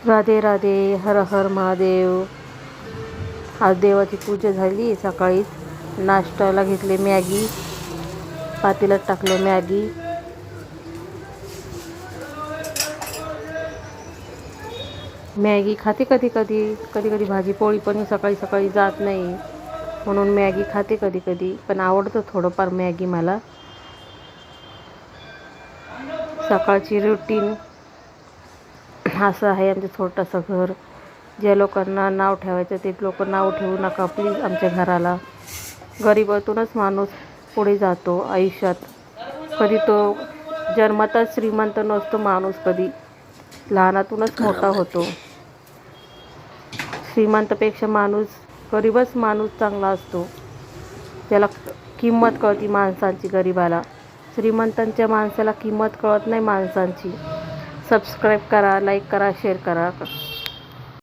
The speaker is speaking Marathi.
राधे राधे, हर हर महादेव. आज देवाची पूजा झाली. सकाळीच नाश्त्याला घेतले मॅगी, पातेल्यात टाकलं मॅगी. मॅगी खाते कधी कधी भाजी पोळी पण सकाळी सकाळी जात नाही, म्हणून मॅगी खाते कधी कधी. पण आवडतं थोडंफार मॅगी मला. सकाळची रुटीन असं आहे आमचं छोटंसं घर. ज्या लोकांना नाव ठेवायचं ते लोक नाव ठेवू नका प्लीज आमच्या घराला. गरिबातूनच माणूस पुढे जातो आयुष्यात. कधी तो जन्मतच श्रीमंत नसतो माणूस, कधी लहानातूनच मोठा होतो. श्रीमंतपेक्षा गरीबच माणूस चांगला असतो. त्याला किंमत कळती माणसांची. गरीबाला, श्रीमंतांच्या माणसाला किंमत कळत नाही माणसांची. सबस्क्राईब करा, लाईक करा, शेअर करा.